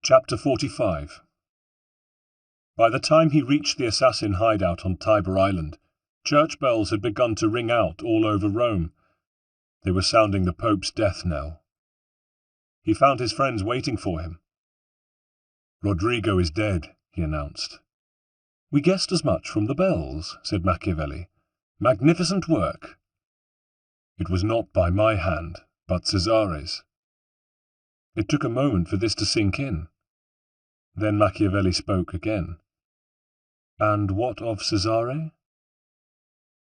Chapter 45. By the time he reached the assassin hideout on Tiber Island, church bells had begun to ring out all over Rome. They were sounding the Pope's death knell. He found his friends waiting for him. "Rodrigo is dead," he announced. "We guessed as much from the bells," said Machiavelli. "Magnificent work." "It was not by my hand, but Cesare's." It took a moment for this to sink in. Then Machiavelli spoke again. "And what of Cesare?"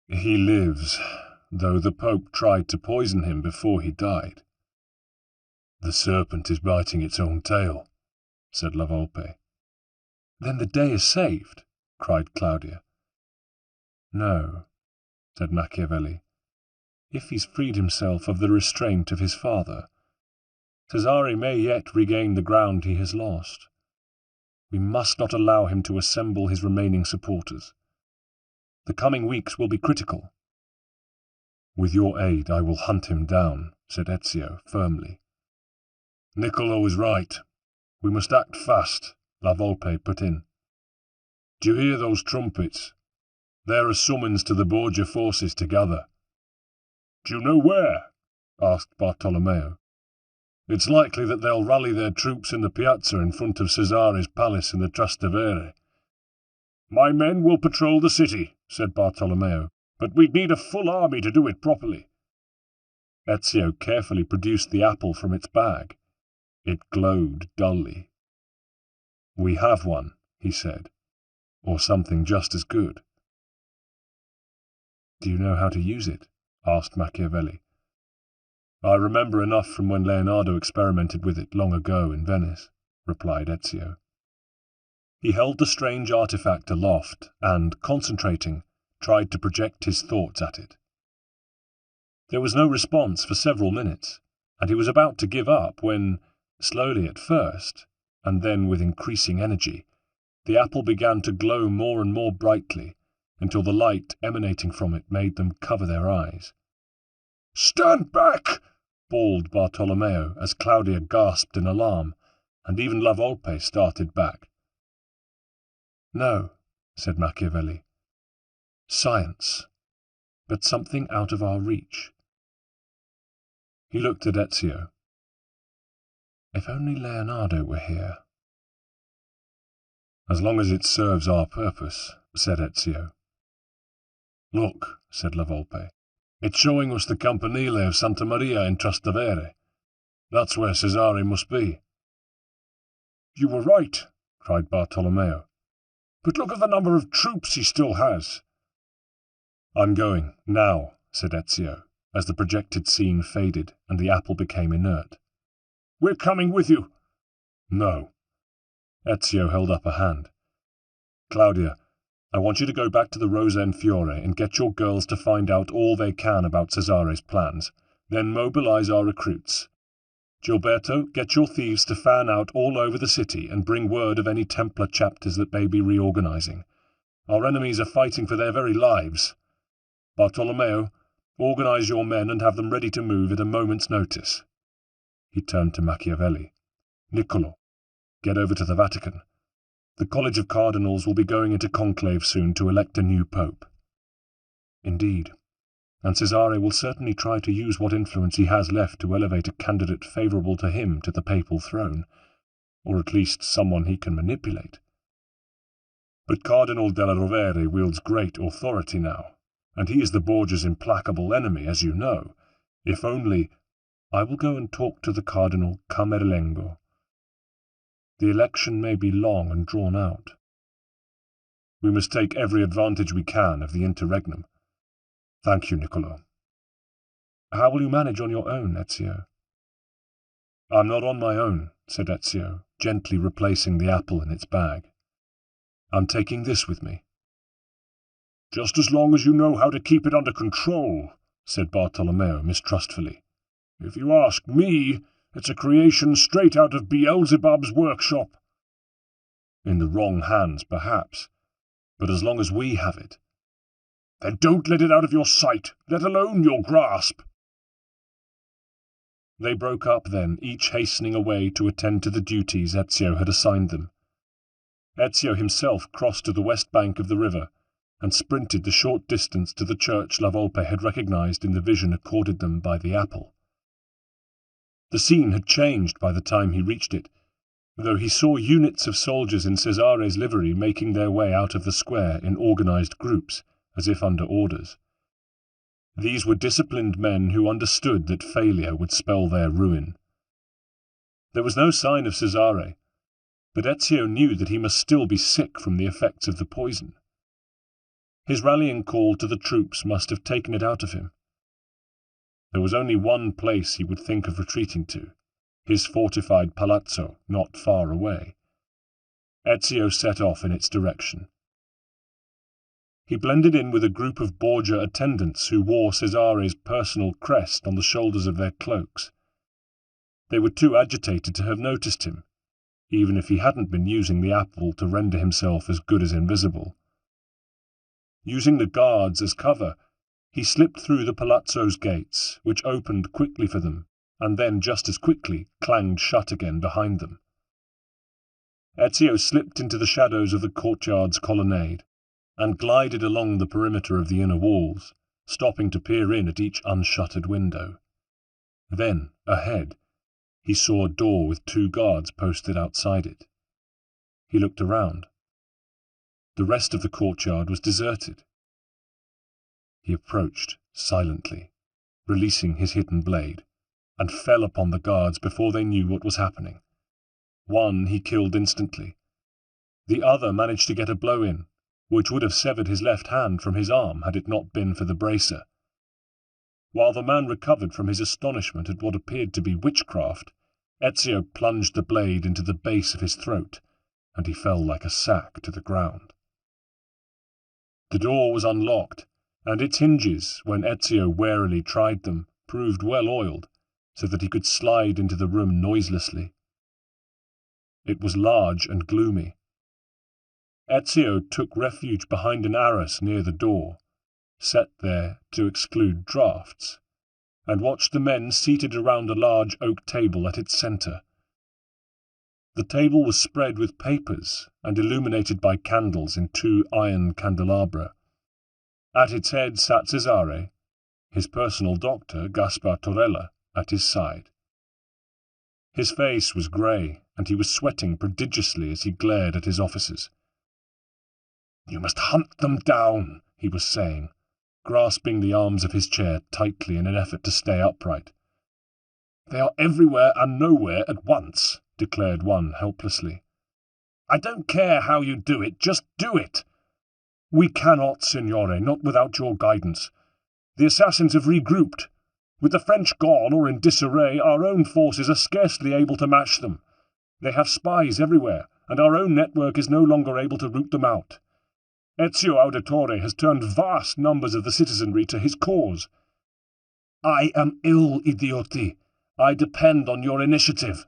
"He lives, though the Pope tried to poison him before he died." "The serpent is biting its own tail," said La Volpe. "Then the day is saved," cried Claudia. "No," said Machiavelli. "If he's freed himself of the restraint of his father, Cesare may yet regain the ground he has lost. We must not allow him to assemble his remaining supporters. The coming weeks will be critical." "With your aid I will hunt him down," said Ezio firmly. "Niccolo is right. We must act fast," La Volpe put in. "Do you hear those trumpets? They're a summons to the Borgia forces to gather." "Do you know where?" asked Bartolomeo. "It's likely that they'll rally their troops in the piazza in front of Cesare's palace in the Trastevere." "My men will patrol the city," said Bartolomeo, "but we'd need a full army to do it properly." Ezio carefully produced the apple from its bag. It glowed dully. "We have one," he said, "or something just as good." "Do you know how to use it?" asked Machiavelli. "I remember enough from when Leonardo experimented with it long ago in Venice," replied Ezio. He held the strange artifact aloft and, concentrating, tried to project his thoughts at it. There was no response for several minutes, and he was about to give up when, slowly at first, and then with increasing energy, the apple began to glow more and more brightly, until the light emanating from it made them cover their eyes. "Stand back!" bawled Bartolomeo as Claudia gasped in alarm, and even La Volpe started back. "No," said Machiavelli. "Science, but something out of our reach." He looked at Ezio. "If only Leonardo were here." "As long as it serves our purpose," said Ezio. "Look," said La Volpe. "It's showing us the Campanile of Santa Maria in Trastevere. That's where Cesare must be." "You were right," cried Bartolomeo. "But look at the number of troops he still has." "I'm going, now," said Ezio, as the projected scene faded and the apple became inert. "We're coming with you." "No." Ezio held up a hand. "Claudia, I want you to go back to the Rosa and Fiore and get your girls to find out all they can about Cesare's plans, then mobilize our recruits. Gilberto, get your thieves to fan out all over the city and bring word of any Templar chapters that may be reorganizing. Our enemies are fighting for their very lives. Bartolomeo, organize your men and have them ready to move at a moment's notice." He turned to Machiavelli. "Niccolo, get over to the Vatican. The College of Cardinals will be going into conclave soon to elect a new pope." "Indeed, and Cesare will certainly try to use what influence he has left to elevate a candidate favourable to him to the papal throne, or at least someone he can manipulate. But Cardinal della Rovere wields great authority now, and he is the Borgia's implacable enemy, as you know. If only— I will go and talk to the Cardinal Camerlengo. The election may be long and drawn out. We must take every advantage we can of the interregnum. Thank you, Niccolo." "How will you manage on your own, Ezio?" "I'm not on my own," said Ezio, gently replacing the apple in its bag. "I'm taking this with me." "Just as long as you know how to keep it under control," said Bartolomeo mistrustfully. "If you ask me, it's a creation straight out of Beelzebub's workshop." "In the wrong hands, perhaps, but as long as we have it." "Then don't let it out of your sight, let alone your grasp." They broke up then, each hastening away to attend to the duties Ezio had assigned them. Ezio himself crossed to the west bank of the river and sprinted the short distance to the church La Volpe had recognized in the vision accorded them by the apple. The scene had changed by the time he reached it, though he saw units of soldiers in Cesare's livery making their way out of the square in organized groups, as if under orders. These were disciplined men who understood that failure would spell their ruin. There was no sign of Cesare, but Ezio knew that he must still be sick from the effects of the poison. His rallying call to the troops must have taken it out of him. There was only one place he would think of retreating to, his fortified palazzo not far away. Ezio set off in its direction. He blended in with a group of Borgia attendants who wore Cesare's personal crest on the shoulders of their cloaks. They were too agitated to have noticed him, even if he hadn't been using the apple to render himself as good as invisible. Using the guards as cover, he slipped through the palazzo's gates, which opened quickly for them, and then just as quickly clanged shut again behind them. Ezio slipped into the shadows of the courtyard's colonnade, and glided along the perimeter of the inner walls, stopping to peer in at each unshuttered window. Then, ahead, he saw a door with 2 guards posted outside it. He looked around. The rest of the courtyard was deserted. He approached silently, releasing his hidden blade, and fell upon the guards before they knew what was happening. One he killed instantly. The other managed to get a blow in, which would have severed his left hand from his arm had it not been for the bracer. While the man recovered from his astonishment at what appeared to be witchcraft, Ezio plunged the blade into the base of his throat, and he fell like a sack to the ground. The door was unlocked, and its hinges, when Ezio warily tried them, proved well oiled, so that he could slide into the room noiselessly. It was large and gloomy. Ezio took refuge behind an arras near the door, set there to exclude draughts, and watched the men seated around a large oak table at its centre. The table was spread with papers and illuminated by candles in 2 iron candelabra. At its head sat Cesare, his personal doctor, Gaspar Torella, at his side. His face was grey, and he was sweating prodigiously as he glared at his officers. "You must hunt them down," he was saying, grasping the arms of his chair tightly in an effort to stay upright. "They are everywhere and nowhere at once," declared one helplessly. "I don't care how you do it, just do it." "We cannot, Signore, not without your guidance. The assassins have regrouped. With the French gone or in disarray, our own forces are scarcely able to match them. They have spies everywhere, and our own network is no longer able to root them out. Ezio Auditore has turned vast numbers of the citizenry to his cause. I am ill, idioti. I depend on your initiative."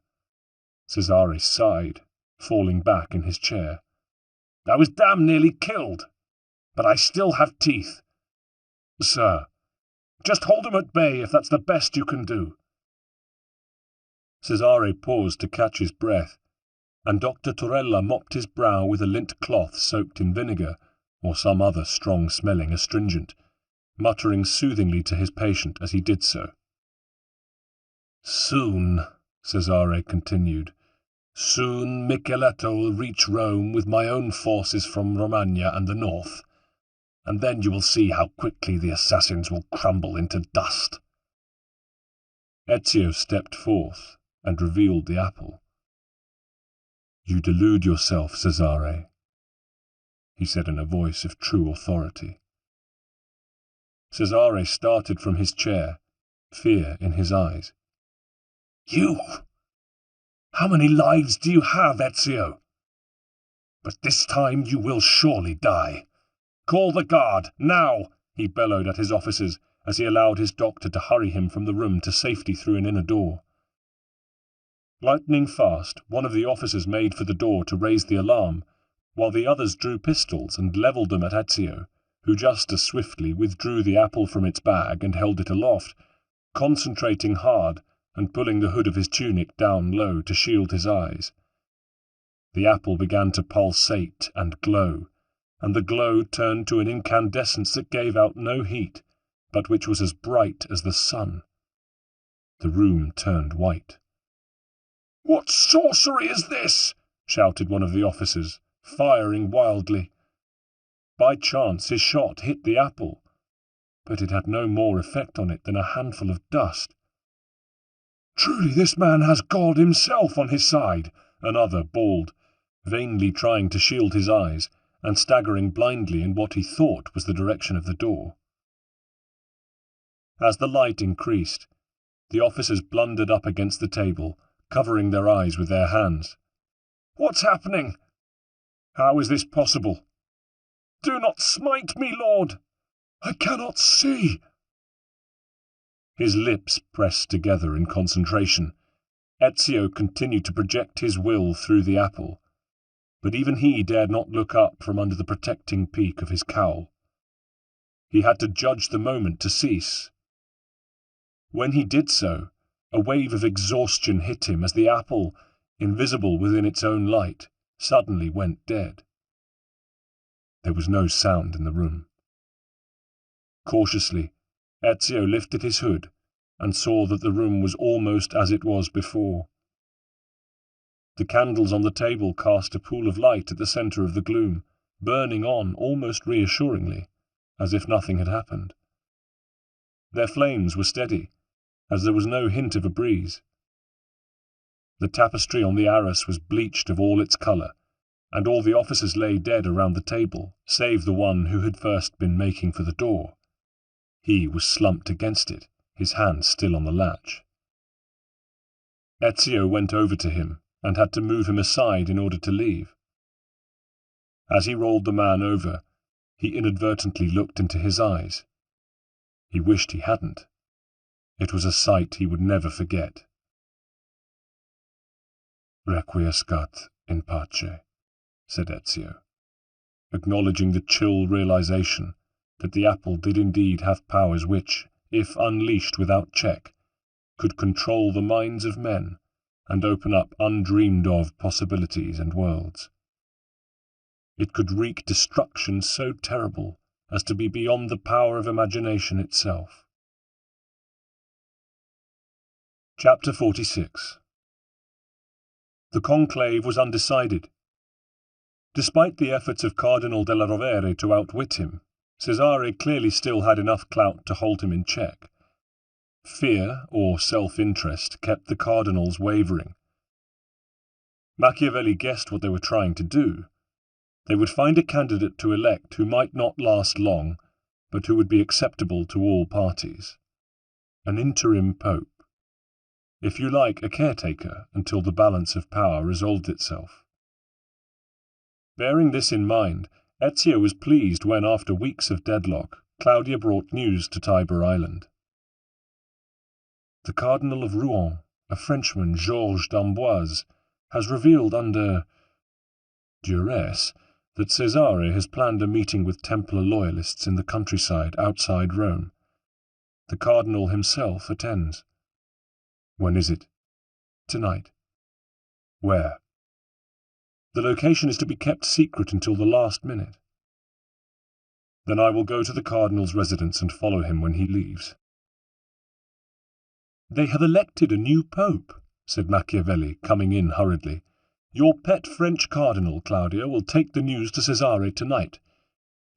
Cesare sighed, falling back in his chair. "I was damn nearly killed, but I still have teeth. Sir, just hold him at bay if that's the best you can do." Cesare paused to catch his breath, and Dr. Torella mopped his brow with a lint cloth soaked in vinegar, or some other strong-smelling astringent, muttering soothingly to his patient as he did so. "Soon," Cesare continued, "soon Micheletto will reach Rome with my own forces from Romagna and the north, and then you will see how quickly the assassins will crumble into dust." Ezio stepped forth and revealed the apple. "You delude yourself, Cesare," he said in a voice of true authority. Cesare started from his chair, fear in his eyes. "You? How many lives do you have, Ezio? But this time you will surely die. Call the guard, now!" he bellowed at his officers as he allowed his doctor to hurry him from the room to safety through an inner door. Lightning fast, one of the officers made for the door to raise the alarm, while the others drew pistols and levelled them at Ezio, who just as swiftly withdrew the apple from its bag and held it aloft, concentrating hard and pulling the hood of his tunic down low to shield his eyes. The apple began to pulsate and glow, and the glow turned to an incandescence that gave out no heat, but which was as bright as the sun. The room turned white. "What sorcery is this?" shouted one of the officers, firing wildly. By chance his shot hit the apple, but it had no more effect on it than a handful of dust. "Truly this man has God himself on his side," another bawled, vainly trying to shield his eyes, and staggering blindly in what he thought was the direction of the door. As the light increased, the officers blundered up against the table, covering their eyes with their hands. "What's happening? How is this possible? Do not smite me, Lord! I cannot see!" His lips pressed together in concentration. Ezio continued to project his will through the apple, but even he dared not look up from under the protecting peak of his cowl. He had to judge the moment to cease. When he did so, a wave of exhaustion hit him as the apple, invisible within its own light, suddenly went dead. There was no sound in the room. Cautiously, Ezio lifted his hood and saw that the room was almost as it was before. The candles on the table cast a pool of light at the centre of the gloom, burning on almost reassuringly, as if nothing had happened. Their flames were steady, as there was no hint of a breeze. The tapestry on the arras was bleached of all its colour, and all the officers lay dead around the table, save the one who had first been making for the door. He was slumped against it, his hand still on the latch. Ezio went over to him, and had to move him aside in order to leave. As he rolled the man over, he inadvertently looked into his eyes. He wished he hadn't. It was a sight he would never forget. "Requiescat in pace," said Ezio, acknowledging the chill realization that the apple did indeed have powers which, if unleashed without check, could control the minds of men and open up undreamed-of possibilities and worlds. It could wreak destruction so terrible as to be beyond the power of imagination itself. Chapter 46. The conclave was undecided. Despite the efforts of Cardinal della Rovere to outwit him, Cesare clearly still had enough clout to hold him in check. Fear, or self-interest, kept the cardinals wavering. Machiavelli guessed what they were trying to do. They would find a candidate to elect who might not last long, but who would be acceptable to all parties. An interim pope. If you like, a caretaker until the balance of power resolved itself. Bearing this in mind, Ezio was pleased when, after weeks of deadlock, Claudia brought news to Tiber Island. The Cardinal of Rouen, a Frenchman, Georges d'Amboise, has revealed under duress that Cesare has planned a meeting with Templar loyalists in the countryside outside Rome. The Cardinal himself attends. When is it? Tonight. Where? The location is to be kept secret until the last minute. Then I will go to the Cardinal's residence and follow him when he leaves. They have elected a new pope, said Machiavelli, coming in hurriedly. Your pet French cardinal, Claudia, will take the news to Cesare tonight.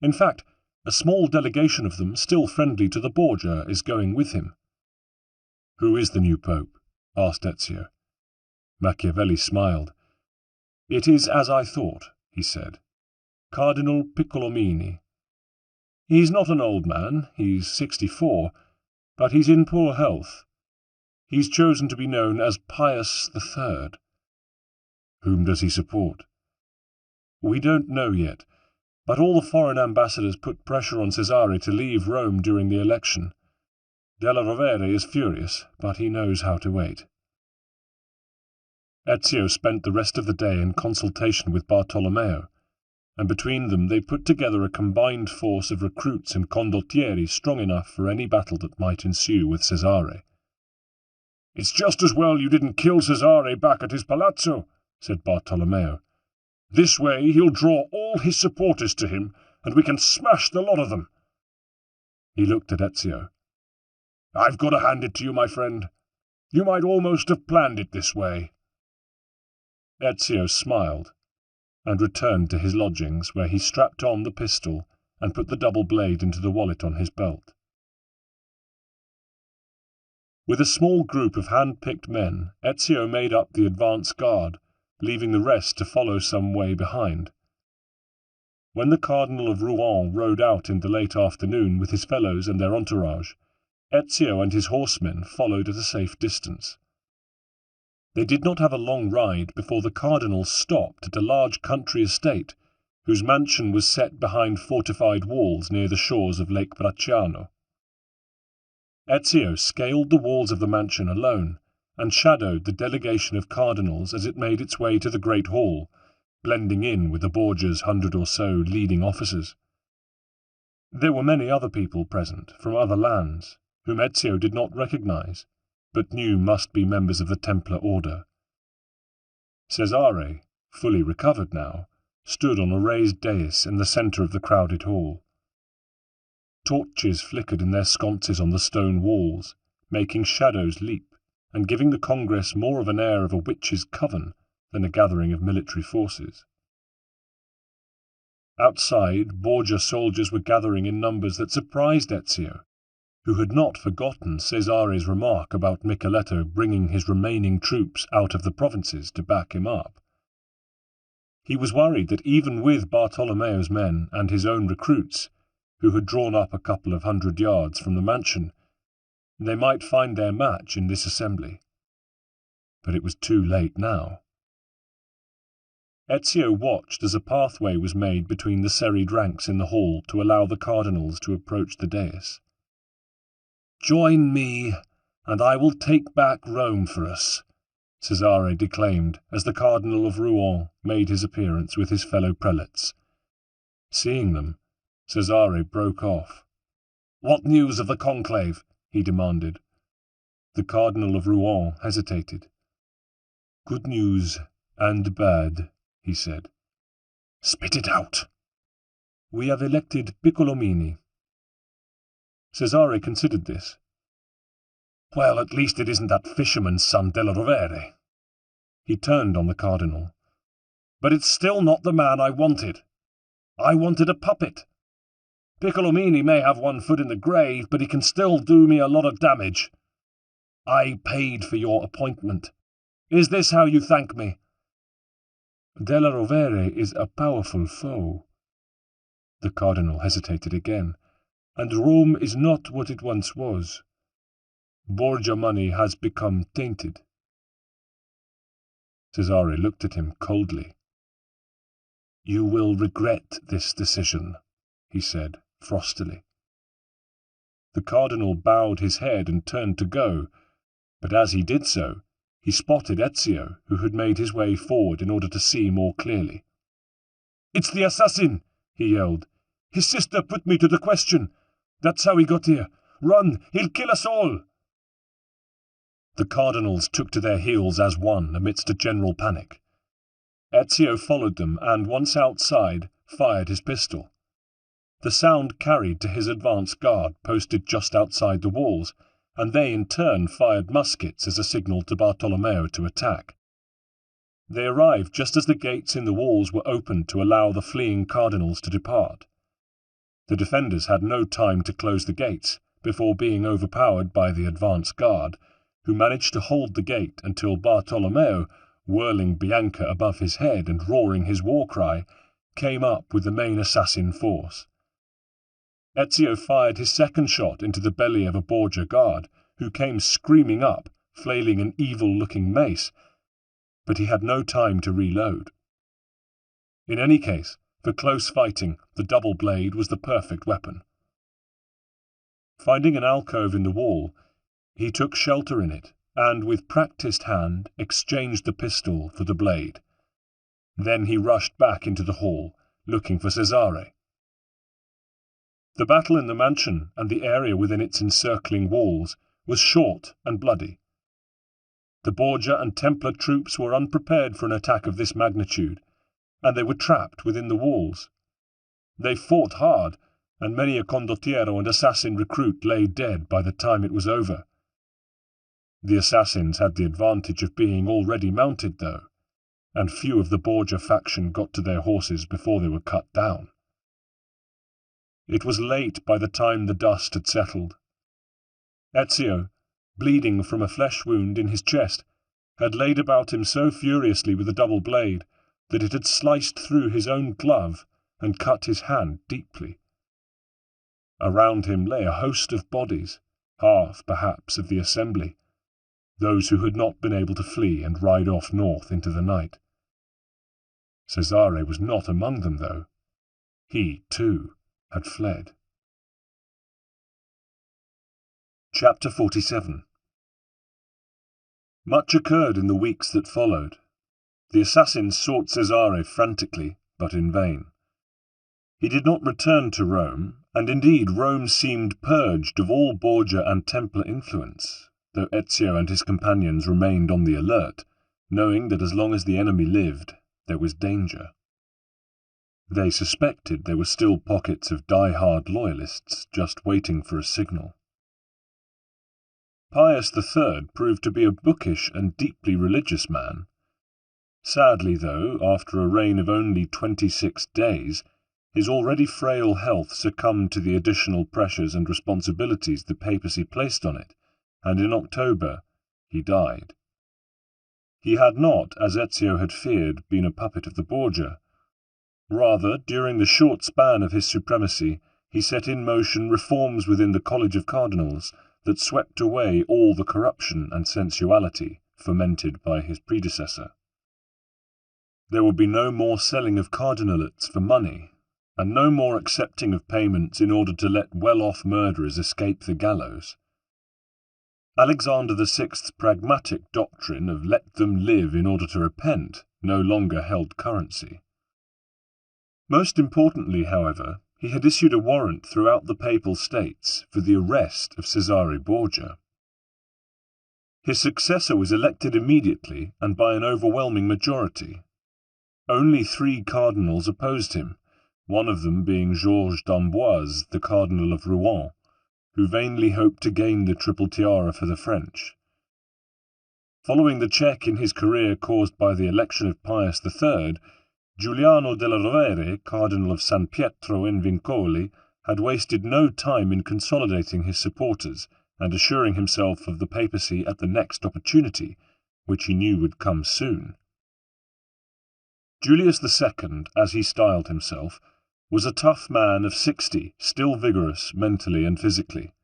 In fact, a small delegation of them, still friendly to the Borgia, is going with him. Who is the new pope? Asked Ezio. Machiavelli smiled. It is as I thought, he said. Cardinal Piccolomini. He's not an old man, he's 64, but he's in poor health. He's chosen to be known as Pius III. Whom does he support? We don't know yet, but all the foreign ambassadors put pressure on Cesare to leave Rome during the election. Della Rovere is furious, but he knows how to wait. Ezio spent the rest of the day in consultation with Bartolomeo, and between them they put together a combined force of recruits and condottieri strong enough for any battle that might ensue with Cesare. "It's just as well you didn't kill Cesare back at his palazzo," said Bartolomeo. "This way he'll draw all his supporters to him, and we can smash the lot of them." He looked at Ezio. "I've got to hand it to you, my friend. You might almost have planned it this way." Ezio smiled, and returned to his lodgings, where he strapped on the pistol and put the double blade into the wallet on his belt. With a small group of hand-picked men, Ezio made up the advance guard, leaving the rest to follow some way behind. When the Cardinal of Rouen rode out in the late afternoon with his fellows and their entourage, Ezio and his horsemen followed at a safe distance. They did not have a long ride before the Cardinal stopped at a large country estate, whose mansion was set behind fortified walls near the shores of Lake Bracciano. Ezio scaled the walls of the mansion alone, and shadowed the delegation of cardinals as it made its way to the great hall, blending in with the Borgia's 100 or so leading officers. There were many other people present, from other lands, whom Ezio did not recognize, but knew must be members of the Templar Order. Cesare, fully recovered now, stood on a raised dais in the centre of the crowded hall. Torches flickered in their sconces on the stone walls, making shadows leap, and giving the Congress more of an air of a witches' coven than a gathering of military forces. Outside, Borgia soldiers were gathering in numbers that surprised Ezio, who had not forgotten Cesare's remark about Micheletto bringing his remaining troops out of the provinces to back him up. He was worried that even with Bartolomeo's men and his own recruits, who had drawn up a couple of 100 yards from the mansion, they might find their match in this assembly. But it was too late now. Ezio watched as a pathway was made between the serried ranks in the hall to allow the cardinals to approach the dais. "Join me, and I will take back Rome for us," Cesare declaimed as the Cardinal of Rouen made his appearance with his fellow prelates. Seeing them, Cesare broke off. "What news of the conclave?" he demanded. The Cardinal of Rouen hesitated. "Good news and bad," he said. "Spit it out." "We have elected Piccolomini." Cesare considered this. "Well, at least it isn't that fisherman's son della Rovere." He turned on the Cardinal. "But it's still not the man I wanted. I wanted a puppet. Piccolomini may have one foot in the grave, but he can still do me a lot of damage. I paid for your appointment. Is this how you thank me?" "Della Rovere is a powerful foe." The Cardinal hesitated again. "And Rome is not what it once was. Borgia money has become tainted." Cesare looked at him coldly. "You will regret this decision," he said frostily. The Cardinal bowed his head and turned to go, but as he did so, he spotted Ezio, who had made his way forward in order to see more clearly. "It's the assassin!" he yelled. "His sister put me to the question. That's how he got here. Run! He'll kill us all!" The cardinals took to their heels as one amidst a general panic. Ezio followed them and, once outside, fired his pistol. The sound carried to his advance guard posted just outside the walls, and they in turn fired muskets as a signal to Bartolomeo to attack. They arrived just as the gates in the walls were opened to allow the fleeing cardinals to depart. The defenders had no time to close the gates before being overpowered by the advance guard, who managed to hold the gate until Bartolomeo, whirling Bianca above his head and roaring his war cry, came up with the main assassin force. Ezio fired his second shot into the belly of a Borgia guard, who came screaming up, flailing an evil-looking mace, but he had no time to reload. In any case, for close fighting, the double blade was the perfect weapon. Finding an alcove in the wall, he took shelter in it, and with practised hand exchanged the pistol for the blade. Then he rushed back into the hall, looking for Cesare. The battle in the mansion and the area within its encircling walls was short and bloody. The Borgia and Templar troops were unprepared for an attack of this magnitude, and they were trapped within the walls. They fought hard, and many a condottiero and assassin recruit lay dead by the time it was over. The assassins had the advantage of being already mounted, though, and few of the Borgia faction got to their horses before they were cut down. It was late by the time the dust had settled. Ezio, bleeding from a flesh wound in his chest, had laid about him so furiously with a double blade that it had sliced through his own glove and cut his hand deeply. Around him lay a host of bodies, half, perhaps, of the assembly, those who had not been able to flee and ride off north into the night. Cesare was not among them, though. He, too, had fled. Chapter 47. Much occurred in the weeks that followed. The assassins sought Cesare frantically, but in vain. He did not return to Rome, and indeed Rome seemed purged of all Borgia and Templar influence, though Ezio and his companions remained on the alert, knowing that as long as the enemy lived, there was danger. They suspected there were still pockets of die-hard loyalists just waiting for a signal. Pius III proved to be a bookish and deeply religious man. Sadly, though, after a reign of only 26 days, his already frail health succumbed to the additional pressures and responsibilities the papacy placed on it, and in October he died. He had not, as Ezio had feared, been a puppet of the Borgia. Rather, during the short span of his supremacy, he set in motion reforms within the College of Cardinals that swept away all the corruption and sensuality fomented by his predecessor. There would be no more selling of cardinalates for money, and no more accepting of payments in order to let well-off murderers escape the gallows. Alexander VI's pragmatic doctrine of let them live in order to repent no longer held currency. Most importantly, however, he had issued a warrant throughout the Papal States for the arrest of Cesare Borgia. His successor was elected immediately and by an overwhelming majority. Only 3 cardinals opposed him, one of them being Georges d'Amboise, the Cardinal of Rouen, who vainly hoped to gain the triple tiara for the French. Following the check in his career caused by the election of Pius III, Giuliano della Rovere, Cardinal of San Pietro in Vincoli, had wasted no time in consolidating his supporters and assuring himself of the papacy at the next opportunity, which he knew would come soon. Julius II, as he styled himself, was a tough man of 60, still vigorous mentally and physically.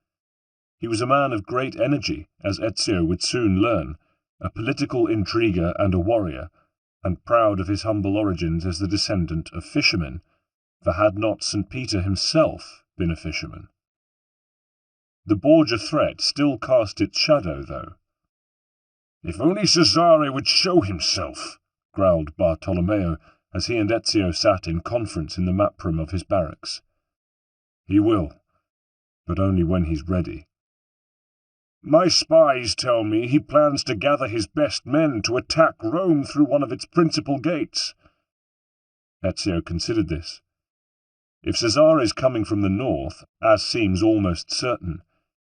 He was a man of great energy, as Ezio would soon learn, a political intriguer and a warrior, and proud of his humble origins as the descendant of fishermen, for had not St. Peter himself been a fisherman? The Borgia threat still cast its shadow, though. "If only Cesare would show himself," growled Bartolomeo, as he and Ezio sat in conference in the map room of his barracks. "He will, but only when he's ready. My spies tell me he plans to gather his best men to attack Rome through one of its principal gates." Ezio considered this. If Cesare is coming from the north, as seems almost certain,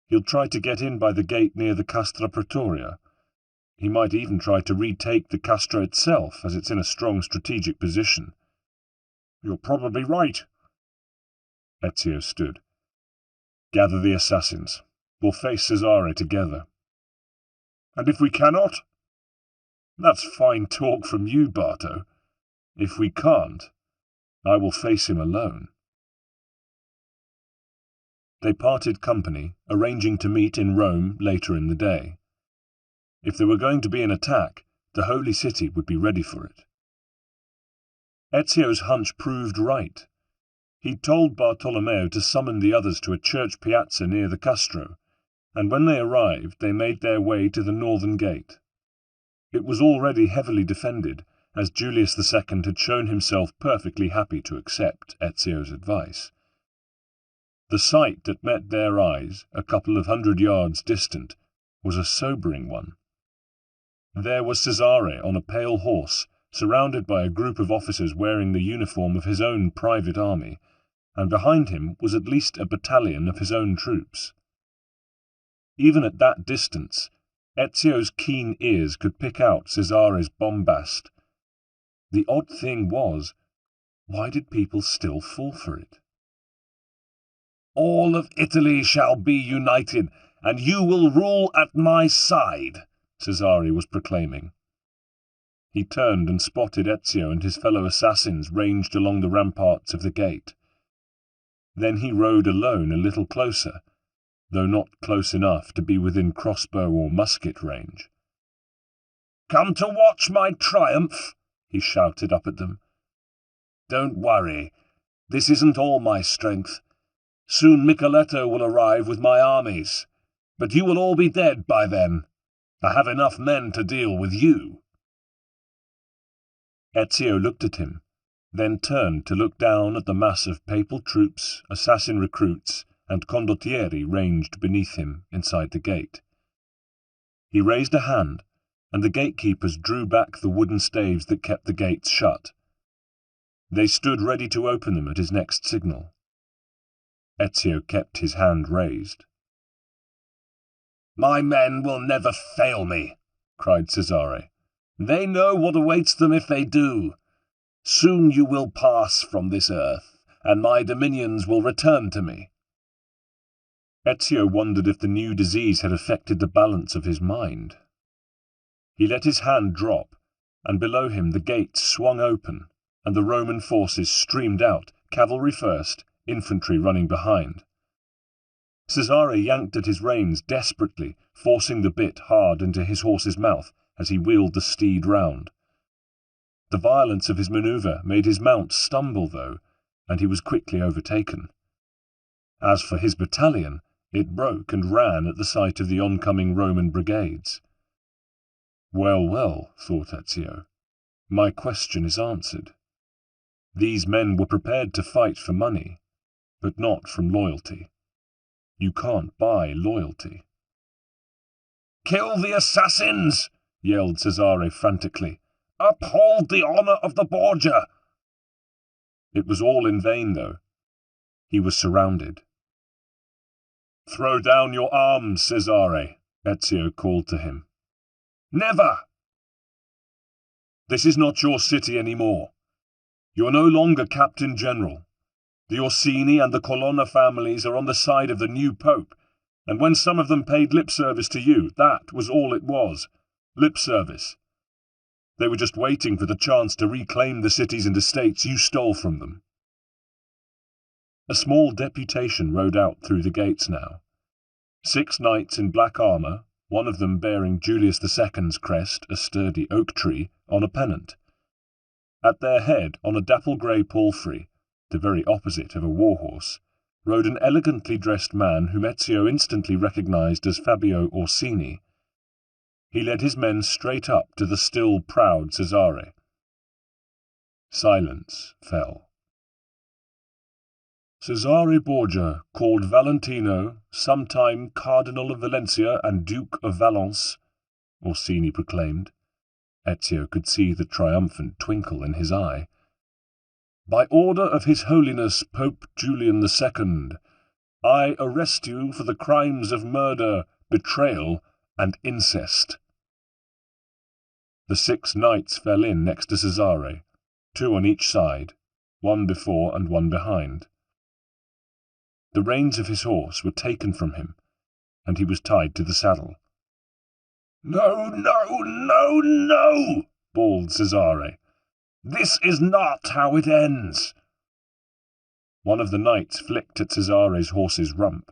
he'll try to get in by the gate near the Castra Pretoria. He might even try to retake the Castra itself, as it's in a strong strategic position. "You're probably right." Ezio stood. "Gather the assassins. We'll face Cesare together." "And if we cannot?" "That's fine talk from you, Barto. If we can't, I will face him alone." They parted company, arranging to meet in Rome later in the day. If there were going to be an attack, the Holy City would be ready for it. Ezio's hunch proved right. He'd told Bartolomeo to summon the others to a church piazza near the Castro, and when they arrived they made their way to the northern gate. It was already heavily defended, as Julius II had shown himself perfectly happy to accept Ezio's advice. The sight that met their eyes, a couple of 100 yards distant, was a sobering one. There was Cesare on a pale horse, surrounded by a group of officers wearing the uniform of his own private army, and behind him was at least a battalion of his own troops. Even at that distance, Ezio's keen ears could pick out Cesare's bombast. The odd thing was, why did people still fall for it? "All of Italy shall be united, and you will rule at my side," Cesare was proclaiming. He turned and spotted Ezio and his fellow assassins ranged along the ramparts of the gate. Then he rode alone a little closer, though not close enough to be within crossbow or musket range. "Come to watch my triumph," he shouted up at them. "Don't worry, this isn't all my strength. Soon Micheletto will arrive with my armies, but you will all be dead by then. I have enough men to deal with you." Ezio looked at him, then turned to look down at the mass of papal troops, assassin recruits, and condottieri ranged beneath him inside the gate. He raised a hand, and the gatekeepers drew back the wooden staves that kept the gates shut. They stood ready to open them at his next signal. Ezio kept his hand raised. "My men will never fail me," cried Cesare. "They know what awaits them if they do. Soon you will pass from this earth, and my dominions will return to me." Ezio wondered if the new disease had affected the balance of his mind. He let his hand drop, and below him the gates swung open, and the Roman forces streamed out, cavalry first, infantry running behind. Cesare yanked at his reins desperately, forcing the bit hard into his horse's mouth as he wheeled the steed round. The violence of his manoeuvre made his mount stumble, though, and he was quickly overtaken. As for his battalion, it broke and ran at the sight of the oncoming Roman brigades. "Well, well," thought Ezio, "my question is answered. These men were prepared to fight for money, but not from loyalty. You can't buy loyalty." "Kill the assassins!" yelled Cesare frantically. "Uphold the honour of the Borgia!" It was all in vain, though. He was surrounded. "Throw down your arms, Cesare," Ezio called to him. "Never!" "This is not your city any more. You are no longer Captain General. The Orsini and the Colonna families are on the side of the new pope, and when some of them paid lip service to you, that was all it was. Lip service. They were just waiting for the chance to reclaim the cities and estates you stole from them." A small deputation rode out through the gates now. 6 knights in black armour, one of them bearing Julius II's crest, a sturdy oak tree, on a pennant. At their head, on a dapple-grey palfrey, the very opposite of a war-horse, rode an elegantly dressed man whom Ezio instantly recognized as Fabio Orsini. He led his men straight up to the still proud Cesare. Silence fell. "Cesare Borgia, called Valentino, sometime Cardinal of Valencia and Duke of Valence," Orsini proclaimed. Ezio could see the triumphant twinkle in his eye. "By order of His Holiness Pope Julian II, I arrest you for the crimes of murder, betrayal, and incest." The 6 knights fell in next to Cesare, 2 on each side, one before and one behind. The reins of his horse were taken from him, and he was tied to the saddle. "No, no, no, no!" bawled Cesare. "This is not how it ends." One of the knights flicked at Cesare's horse's rump,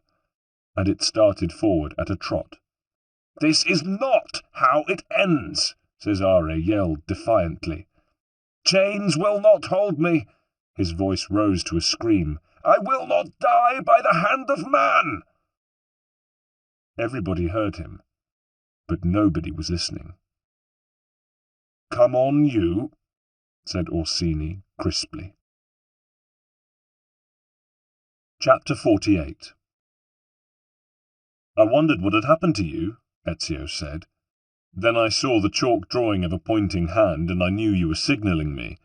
and it started forward at a trot. "This is not how it ends," Cesare yelled defiantly. "Chains will not hold me." His voice rose to a scream. "I will not die by the hand of man." Everybody heard him, but nobody was listening. "Come on, you," said Orsini crisply. Chapter 48. "I wondered what had happened to you," Ezio said. Then I saw the chalk drawing of a pointing hand, and I knew you were signalling me,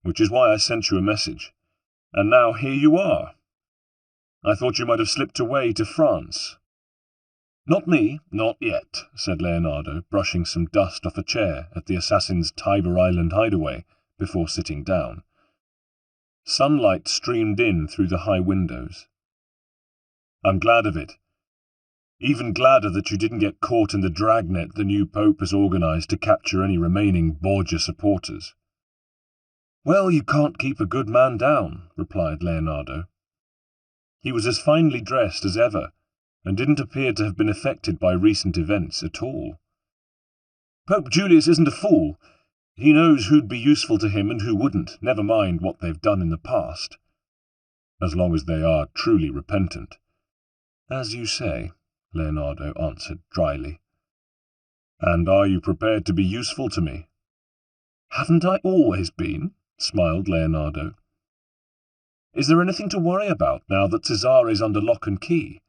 which is why I sent you a message. And now here you are. I thought you might have slipped away to France." "Not me, not yet," said Leonardo, brushing some dust off a chair at the assassin's Tiber Island hideaway before sitting down. Sunlight streamed in through the high windows. "I'm glad of it. Even gladder that you didn't get caught in the dragnet the new pope has organized to capture any remaining Borgia supporters." "Well, you can't keep a good man down," replied Leonardo. He was as finely dressed as ever, and didn't appear to have been affected by recent events at all. "Pope Julius isn't a fool. He knows who'd be useful to him and who wouldn't, never mind what they've done in the past. As long as they are truly repentant." "As you say," Leonardo answered dryly. "And are you prepared to be useful to me?" "Haven't I always been?" smiled Leonardo. "Is there anything to worry about now that Cesare's under lock and key?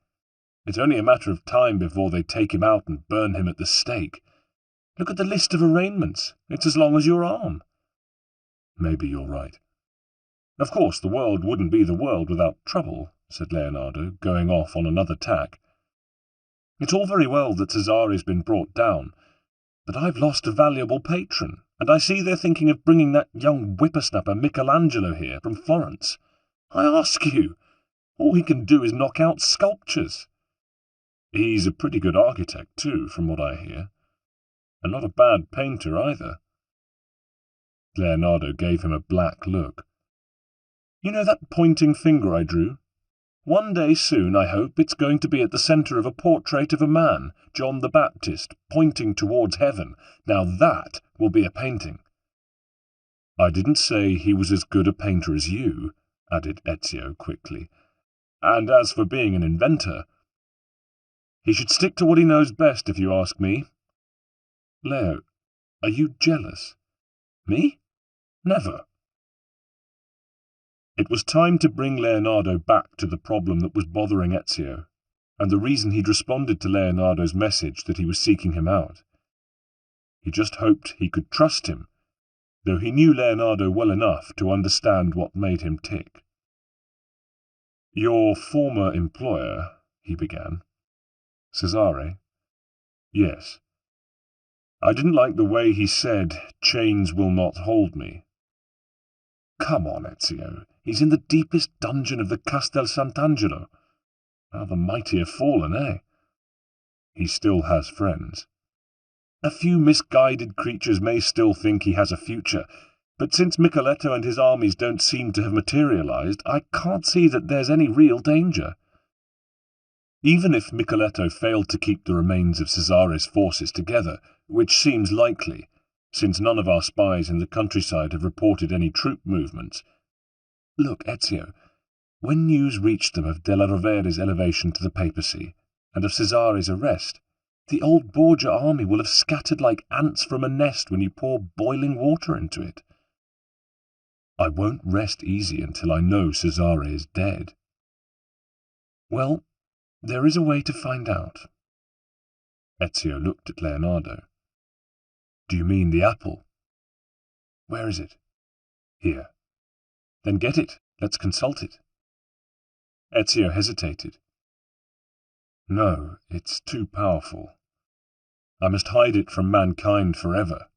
It's only a matter of time before they take him out and burn him at the stake. Look at the list of arraignments. It's as long as your arm." "Maybe you're right." "Of course, the world wouldn't be the world without trouble," said Leonardo, going off on another tack. "It's all very well that Cesare's been brought down, but I've lost a valuable patron, and I see they're thinking of bringing that young whippersnapper Michelangelo here from Florence. I ask you, all he can do is knock out sculptures." "He's a pretty good architect, too, from what I hear. And not a bad painter, either." Leonardo gave him a black look. "You know that pointing finger I drew? One day soon, I hope, it's going to be at the centre of a portrait of a man, John the Baptist, pointing towards heaven. Now that will be a painting." "I didn't say he was as good a painter as you," added Ezio quickly. "And as for being an inventor, he should stick to what he knows best, if you ask me." "Leo, are you jealous?" "Me? Never." It was time to bring Leonardo back to the problem that was bothering Ezio, and the reason he'd responded to Leonardo's message that he was seeking him out. He just hoped he could trust him, though he knew Leonardo well enough to understand what made him tick. "Your former employer," he began. "Cesare?" "Yes. I didn't like the way he said, 'chains will not hold me.'" "Come on, Ezio. He's in the deepest dungeon of the Castel Sant'Angelo. How the mighty have fallen, eh?" "He still has friends." "A few misguided creatures may still think he has a future, but since Micheletto and his armies don't seem to have materialized, I can't see that there's any real danger. Even if Micheletto failed to keep the remains of Cesare's forces together, which seems likely, since none of our spies in the countryside have reported any troop movements. Look, Ezio, when news reached them of Della Rovere's elevation to the papacy, and of Cesare's arrest, the old Borgia army will have scattered like ants from a nest when you pour boiling water into it. I won't rest easy until I know Cesare is dead." "Well, there is a way to find out." Ezio looked at Leonardo. "Do you mean the apple?" "Where is it?" "Here." "Then get it. Let's consult it." Ezio hesitated. "No, it's too powerful. I must hide it from mankind forever."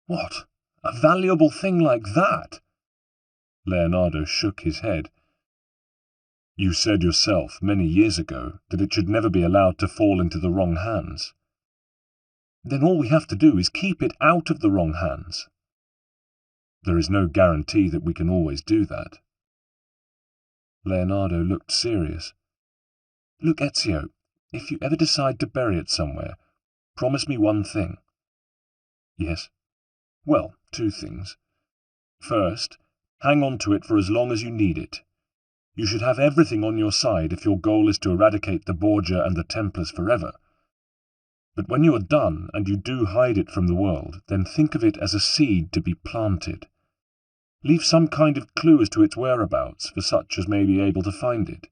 "What? A valuable thing like that?" Leonardo shook his head. "You said yourself many years ago that it should never be allowed to fall into the wrong hands." "Then all we have to do is keep it out of the wrong hands." "There is no guarantee that we can always do that." Leonardo looked serious. "Look, Ezio, if you ever decide to bury it somewhere, promise me one thing." "Yes?" "Well, two things. First, hang on to it for as long as you need it. You should have everything on your side if your goal is to eradicate the Borgia and the Templars forever. But when you are done and you do hide it from the world, then think of it as a seed to be planted. Leave some kind of clue as to its whereabouts for such as may be able to find it.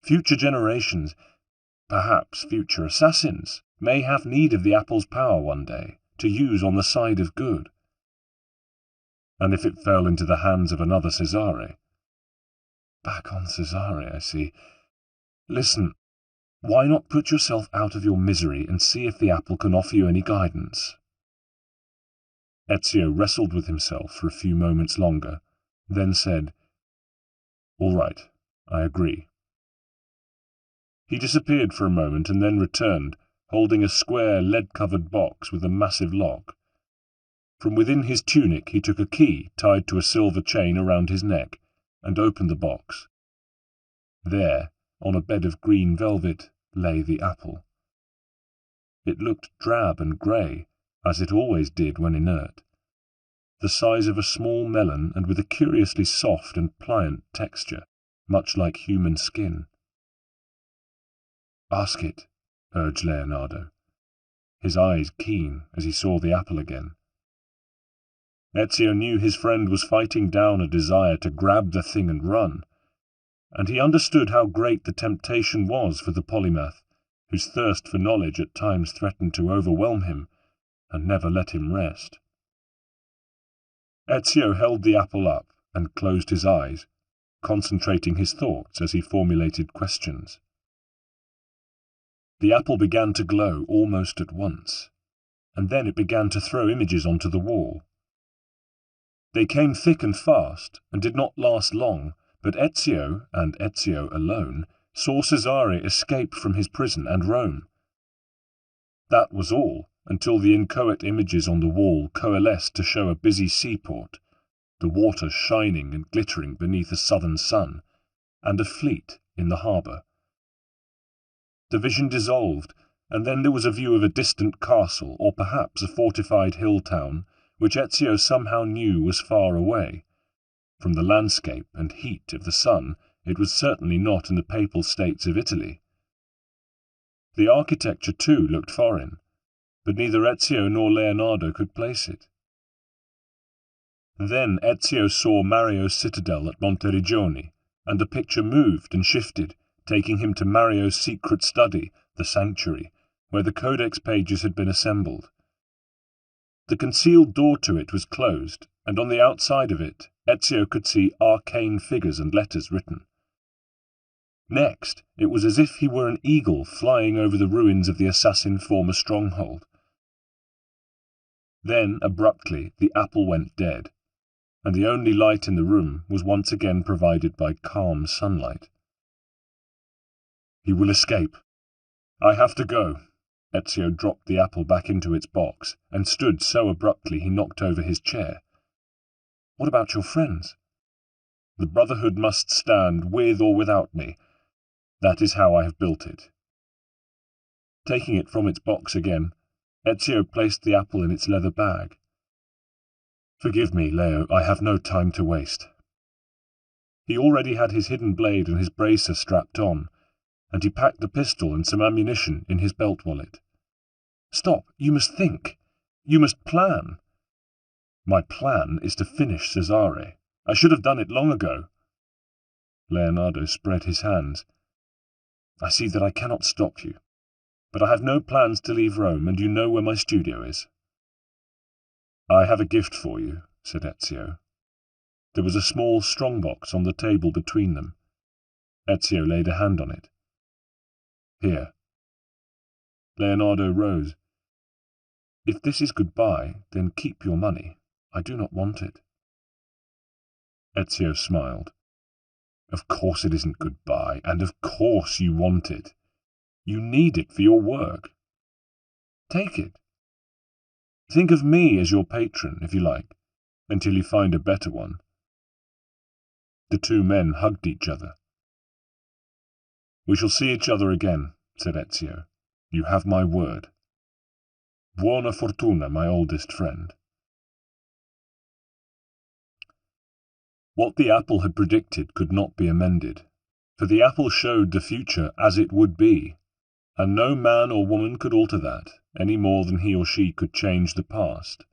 Future generations, perhaps future assassins, may have need of the apple's power one day, to use on the side of good. And if it fell into the hands of another Cesare? Back on Cesare, I see. Listen, why not put yourself out of your misery and see if the apple can offer you any guidance? Ezio wrestled with himself for a few moments longer, then said, All right, I agree. He disappeared for a moment and then returned, holding a square lead-covered box with a massive lock. From within his tunic he took a key tied to a silver chain around his neck and opened the box. There, on a bed of green velvet, lay the apple. It looked drab and grey, as it always did when inert, the size of a small melon and with a curiously soft and pliant texture, much like human skin. Ask it, urged Leonardo, his eyes keen as he saw the apple again. Ezio knew his friend was fighting down a desire to grab the thing and run, and he understood how great the temptation was for the polymath, whose thirst for knowledge at times threatened to overwhelm him and never let him rest. Ezio held the apple up and closed his eyes, concentrating his thoughts as he formulated questions. The apple began to glow almost at once, and then it began to throw images onto the wall. They came thick and fast, and did not last long, but Ezio, and Ezio alone, saw Cesare escape from his prison and Rome. That was all, until the inchoate images on the wall coalesced to show a busy seaport, the water shining and glittering beneath a southern sun, and a fleet in the harbour. The vision dissolved, and then there was a view of a distant castle, or perhaps a fortified hill town, which Ezio somehow knew was far away. From the landscape and heat of the sun, it was certainly not in the Papal States of Italy. The architecture, too, looked foreign, but neither Ezio nor Leonardo could place it. Then Ezio saw Mario's citadel at Monteriggioni, and the picture moved and shifted, taking him to Mario's secret study, the sanctuary, where the codex pages had been assembled. The concealed door to it was closed, and on the outside of it, Ezio could see arcane figures and letters written. Next, it was as if he were an eagle flying over the ruins of the assassin former stronghold. Then, abruptly, the apple went dead, and the only light in the room was once again provided by calm sunlight. He will escape. I have to go. Ezio dropped the apple back into its box, and stood so abruptly he knocked over his chair. What about your friends? The Brotherhood must stand with or without me. That is how I have built it. Taking it from its box again, Ezio placed the apple in its leather bag. Forgive me, Leo, I have no time to waste. He already had his hidden blade and his bracer strapped on, and he packed the pistol and some ammunition in his belt wallet. Stop, you must think. You must plan. My plan is to finish Cesare. I should have done it long ago. Leonardo spread his hands. I see that I cannot stop you, but I have no plans to leave Rome, and you know where my studio is. I have a gift for you, said Ezio. There was a small strongbox on the table between them. Ezio laid a hand on it. Here. Leonardo rose. If this is goodbye, then keep your money. I do not want it. Ezio smiled. Of course it isn't goodbye, and of course you want it. You need it for your work. Take it. Think of me as your patron, if you like, until you find a better one. The two men hugged each other. We shall see each other again, said Ezio. You have my word. Buona fortuna, my oldest friend. What the apple had predicted could not be amended, for the apple showed the future as it would be, and no man or woman could alter that, any more than he or she could change the past.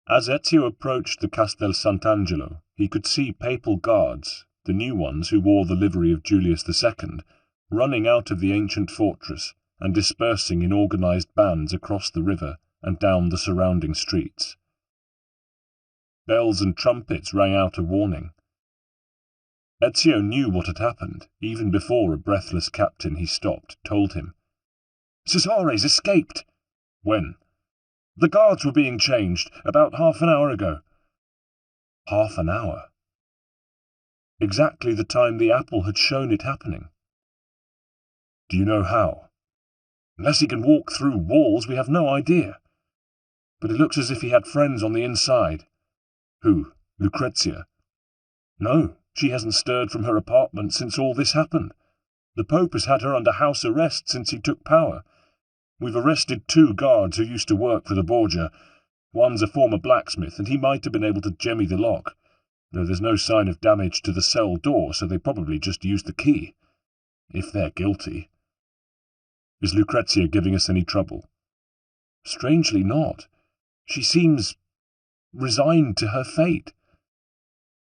As Ezio approached the Castel Sant'Angelo, he could see papal guards, the new ones who wore the livery of Julius II, running out of the ancient fortress and dispersing in organised bands across the river and down the surrounding streets. Bells and trumpets rang out a warning. Ezio knew what had happened, even before a breathless captain he stopped told him. "Cesare's escaped!" "When?" "The guards were being changed, about half an hour ago." Half an hour? Exactly the time the apple had shown it happening. "Do you know how?" "Unless he can walk through walls, we have no idea. But it looks as if he had friends on the inside." "Who? Lucrezia?" "No, she hasn't stirred from her apartment since all this happened. The Pope has had her under house arrest since he took power. We've arrested 2 guards who used to work for the Borgia. One's a former blacksmith, and he might have been able to jemmy the lock, though there's no sign of damage to the cell door, so they probably just used the key. If they're guilty." "Is Lucrezia giving us any trouble?" "Strangely not. She seems resigned to her fate."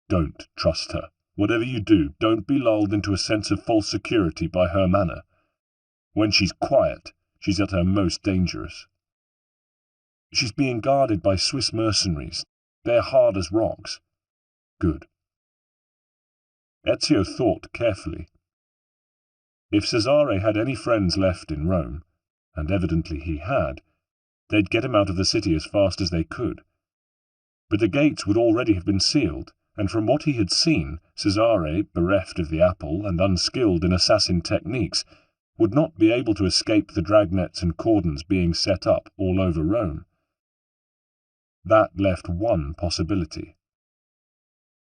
"Don't trust her. Whatever you do, don't be lulled into a sense of false security by her manner. When she's quiet, she's at her most dangerous." "She's being guarded by Swiss mercenaries. They're hard as rocks." "Good." Ezio thought carefully. If Cesare had any friends left in Rome, and evidently he had, they'd get him out of the city as fast as they could. But the gates would already have been sealed, and from what he had seen, Cesare, bereft of the apple and unskilled in assassin techniques, would not be able to escape the dragnets and cordons being set up all over Rome. That left one possibility.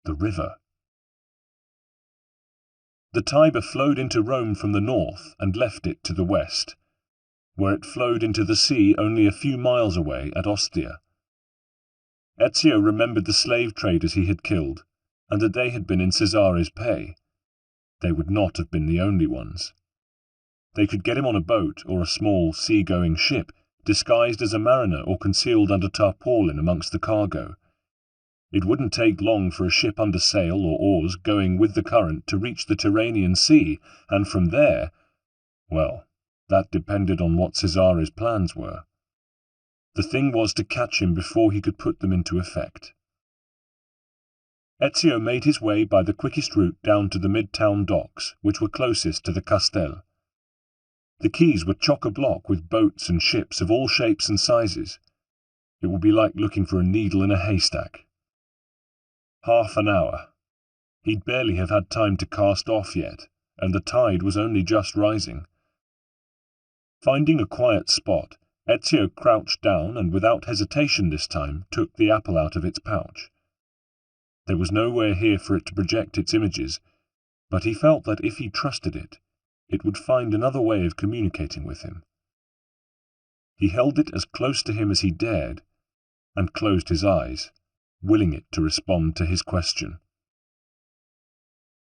The river. The Tiber flowed into Rome from the north and left it to the west, where it flowed into the sea only a few miles away at Ostia. Ezio remembered the slave traders he had killed, and that they had been in Cesare's pay. They would not have been the only ones. They could get him on a boat or a small sea-going ship, disguised as a mariner or concealed under tarpaulin amongst the cargo. It wouldn't take long for a ship under sail or oars going with the current to reach the Tyrrhenian Sea, and from there, well, that depended on what Cesare's plans were. The thing was to catch him before he could put them into effect. Ezio made his way by the quickest route down to the mid-town docks, which were closest to the Castel. The quays were chock-a-block with boats and ships of all shapes and sizes. It would be like looking for a needle in a haystack. Half an hour. He'd barely have had time to cast off yet, and the tide was only just rising. Finding a quiet spot, Ezio crouched down and without hesitation this time took the apple out of its pouch. There was nowhere here for it to project its images, but he felt that if he trusted it, it would find another way of communicating with him. He held it as close to him as he dared, and closed his eyes, willing it to respond to his question.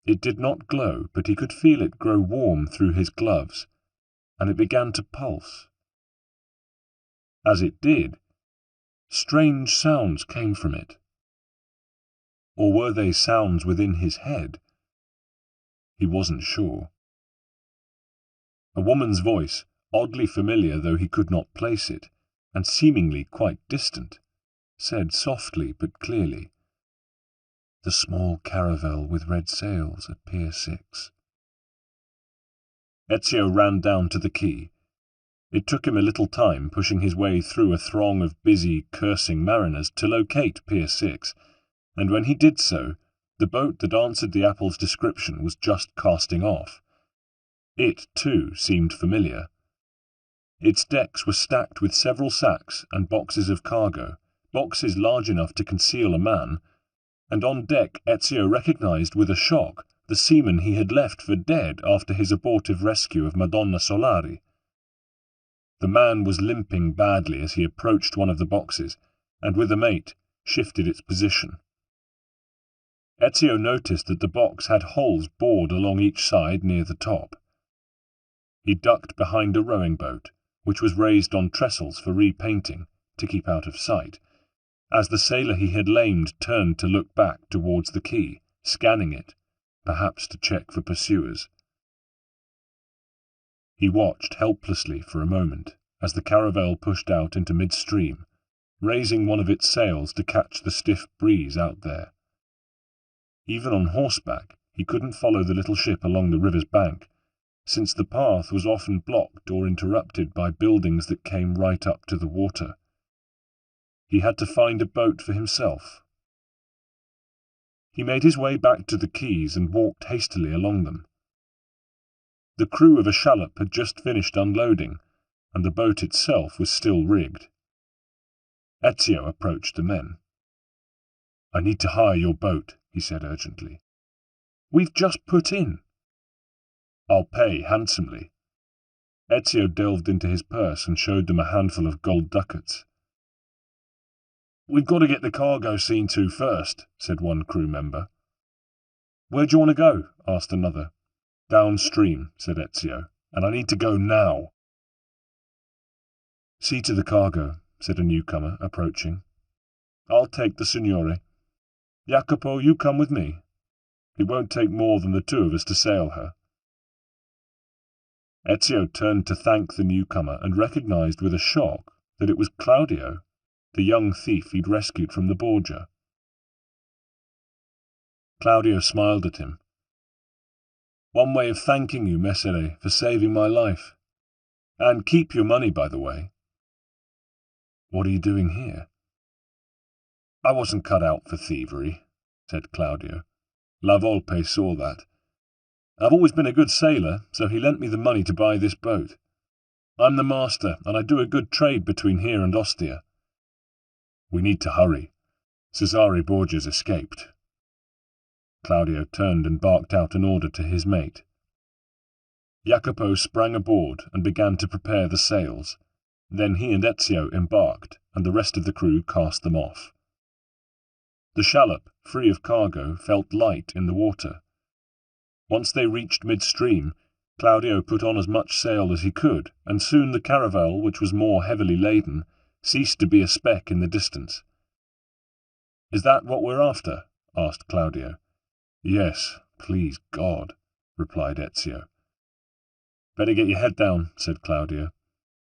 It did not glow, but he could feel it grow warm through his gloves, and it began to pulse. As it did, strange sounds came from it. Or were they sounds within his head? He wasn't sure. A woman's voice, oddly familiar though he could not place it, and seemingly quite distant, said softly but clearly, "The small caravel with red sails at Pier 6. Ezio ran down to the quay. It took him a little time pushing his way through a throng of busy, cursing mariners to locate Pier 6, and when he did so, the boat that answered the apple's description was just casting off. It, too, seemed familiar. Its decks were stacked with several sacks and boxes of cargo, boxes large enough to conceal a man, and on deck Ezio recognized with a shock the seaman he had left for dead after his abortive rescue of Madonna Solari. The man was limping badly as he approached one of the boxes, and with a mate shifted its position. Ezio noticed that the box had holes bored along each side near the top. He ducked behind a rowing boat, which was raised on trestles for repainting, to keep out of sight, as the sailor he had lamed turned to look back towards the quay, scanning it, perhaps to check for pursuers. He watched helplessly for a moment as the caravel pushed out into midstream, raising one of its sails to catch the stiff breeze out there. Even on horseback, he couldn't follow the little ship along the river's bank, since the path was often blocked or interrupted by buildings that came right up to the water. He had to find a boat for himself. He made his way back to the quays and walked hastily along them. The crew of a shallop had just finished unloading, and the boat itself was still rigged. Ezio approached the men. "I need to hire your boat," he said urgently. "We've just put in." "I'll pay handsomely." Ezio delved into his purse and showed them a handful of gold ducats. "We've got to get the cargo seen to first," said one crew member. "Where do you want to go?" asked another. "Downstream," said Ezio, "and I need to go now." "See to the cargo," said a newcomer, approaching. "I'll take the signore. Jacopo, you come with me. It won't take more than the two of us to sail her." Ezio turned to thank the newcomer and recognized with a shock that it was Claudio, the young thief he'd rescued from the Borgia. Claudio smiled at him. "One way of thanking you, Messere, for saving my life. And keep your money, by the way." "What are you doing here?" "I wasn't cut out for thievery," said Claudio. La Volpe saw that. "I've always been a good sailor, so he lent me the money to buy this boat. I'm the master, and I do a good trade between here and Ostia." "We need to hurry. Cesare Borgia's escaped." Claudio turned and barked out an order to his mate. Jacopo sprang aboard and began to prepare the sails. Then he and Ezio embarked, and the rest of the crew cast them off. The shallop, free of cargo, felt light in the water. Once they reached midstream, Claudio put on as much sail as he could, and soon the caravel, which was more heavily laden, ceased to be a speck in the distance. "Is that what we're after?" asked Claudio. "Yes, please God," replied Ezio. "Better get your head down," said Claudio.